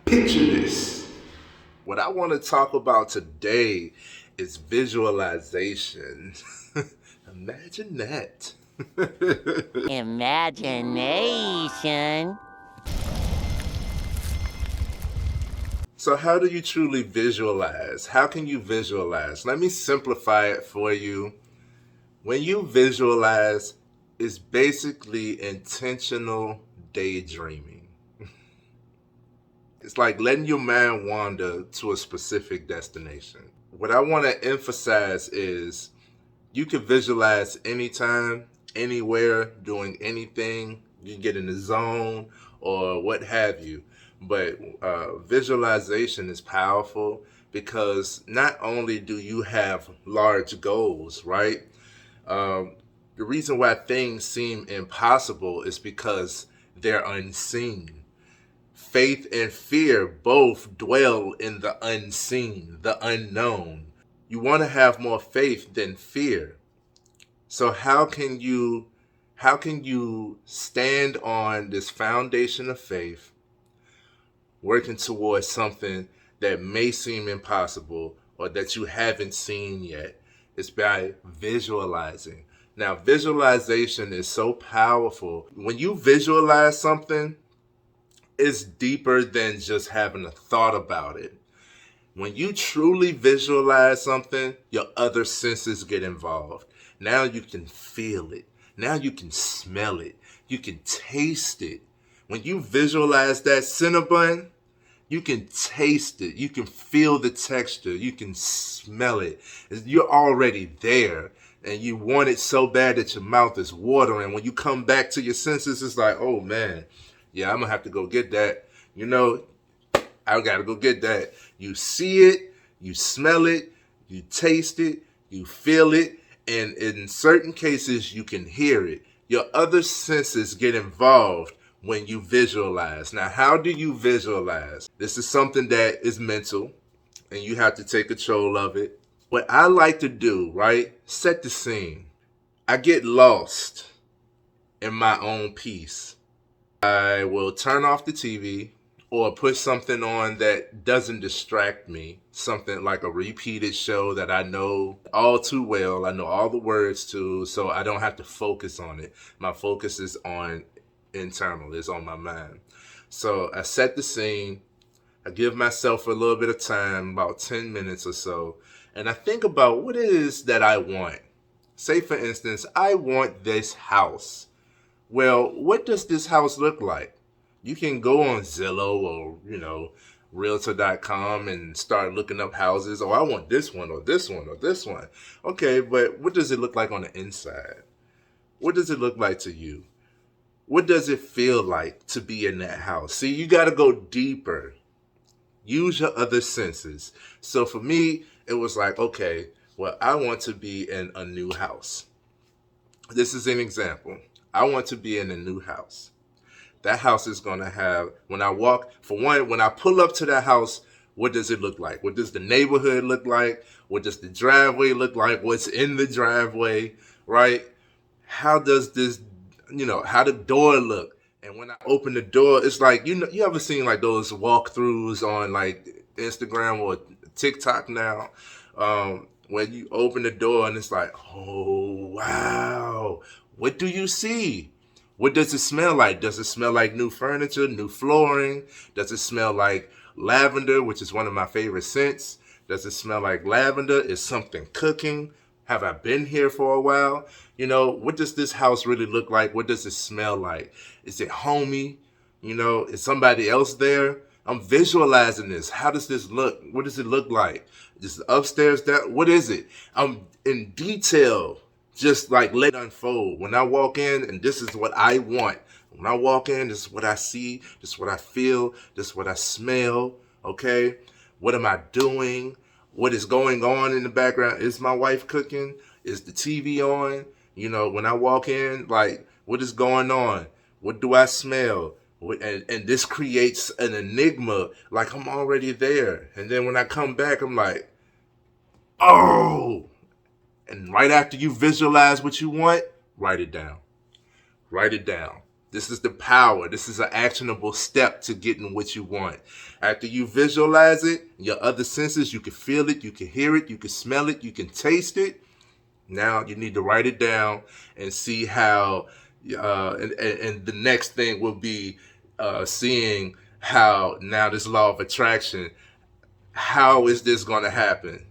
Picture this. What I want to talk about today is visualization. Imagine that. Imagination. So, how do you truly visualize? How can you visualize? Let me simplify it for you. When you visualize, it's basically intentional daydreaming. It's like letting your mind wander to a specific destination. What I want to emphasize is you can visualize anytime, anywhere, doing anything. You can get in the zone or what have you. But visualization is powerful because not only do you have large goals, right? Um, the reason why things seem impossible is because they're unseen. Faith and fear both dwell in the unseen, the unknown. You want to have more faith than fear. So how can you stand on this foundation of faith, working towards something that may seem impossible or that you haven't seen yet? It's by visualizing. Now, visualization is so powerful. When you visualize something, it's deeper than just having a thought about it. When you truly visualize something, your other senses get involved. Now you can feel it. Now you can smell it. You can taste it. When you visualize that Cinnabon, you can taste it. You can feel the texture. You can smell it. You're already there. And you want it so bad that your mouth is watering. When you come back to your senses, it's like, oh man, yeah, I'm going to have to go get that. I gotta go get that. You see it, you smell it, you taste it, you feel it, and in certain cases, you can hear it. Your other senses get involved when you visualize. Now, how do you visualize? This is something that is mental, and you have to take control of it. What I like to do, right? Set the scene. I get lost in my own peace. I will turn off the TV or put something on that doesn't distract me. Something like a repeated show that I know all too well. I know all the words to, so I don't have to focus on it. My focus is on internal, it's on my mind. So I set the scene. I give myself a little bit of time, about 10 minutes or so, and I think about what it is that I want. Say, for instance, I want this house. Well, what does this house look like? You can go on Zillow or, Realtor.com and start looking up houses. Oh, I want this one or this one or this one. Okay, but what does it look like on the inside? What does it look like to you? What does it feel like to be in that house? See, you got to go deeper. Use your other senses. So for me, it was like, okay, well, I want to be in a new house. This is an example. I want to be in a new house. That house is going to have, when I pull up to that house, what does it look like? What does the neighborhood look like? What does the driveway look like? What's in the driveway, right? How does how the door look? And when I open the door, it's like, you ever seen like those walkthroughs on like Instagram or TikTok now? When you open the door and it's like, oh, wow. What do you see? What does it smell like? Does it smell like new furniture, new flooring? Does it smell like lavender, which is one of my favorite scents? Does it smell like lavender? Is something cooking? Have I been here for a while? What does this house really look like? What does it smell like? Is it homey? Is somebody else there? I'm visualizing this. How does this look? What does it look like? Just upstairs, down? What is it? I'm in detail. Just like let it unfold. When I walk in, and this is what I want. When I walk in, this is what I see. This is what I feel. This is what I smell. Okay? What am I doing? What is going on in the background? Is my wife cooking? Is the TV on? When I walk in, like, what is going on? What do I smell? And this creates an enigma, like I'm already there. And then when I come back, I'm like, oh! And right after you visualize what you want, write it down. Write it down. This is the power. This is an actionable step to getting what you want. After you visualize it, your other senses, you can feel it, you can hear it, you can smell it, you can taste it. Now you need to write it down and see how, and the next thing will be seeing how now this law of attraction, how is this going to happen?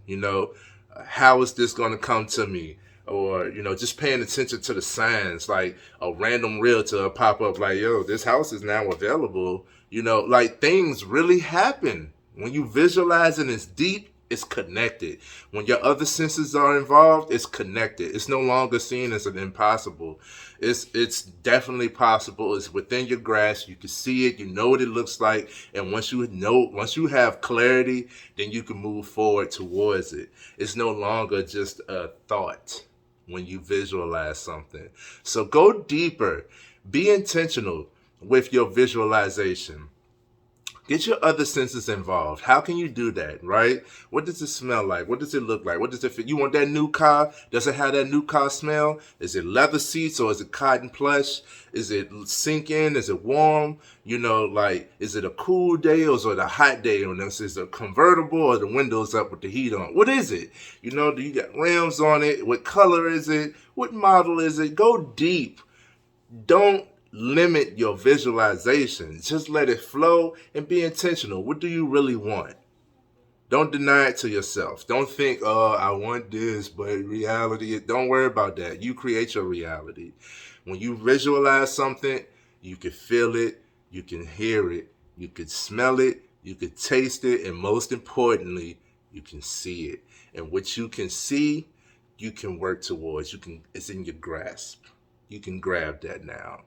How is this going to come to me? Or, just paying attention to the signs, like a random realtor will pop up like, yo, this house is now available. Like things really happen. When you visualize and it's deep, it's connected. When your other senses are involved, it's connected. It's no longer seen as an impossible. It's definitely possible. It's within your grasp. You can see it. You know what it looks like. And once you have clarity, then you can move forward towards it. It's no longer just a thought when you visualize something. So go deeper. Be intentional with your visualization. Get your other senses involved. How can you do that, right? What does it smell like? What does it look like? What does it feel? You want that new car? Does it have that new car smell? Is it leather seats or is it cotton plush? Is it sinking? Is it warm? Is it a cool day or is it a hot day? Or is it a convertible or the windows up with the heat on? What is it? Do you got rims on it? What color is it? What model is it? Go deep. Don't limit your visualization. Just let it flow and be intentional. What do you really want? Don't deny it to yourself. Don't think, oh, I want this, but in reality, don't worry about that. You create your reality. When you visualize something, you can feel it, you can hear it, you can smell it, you can taste it, and most importantly, you can see it. And what you can see, you can work towards. It's in your grasp. You can grab that now.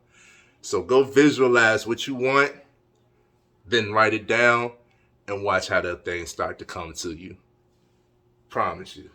So go visualize what you want, then write it down, and watch how that thing start to come to you. Promise you.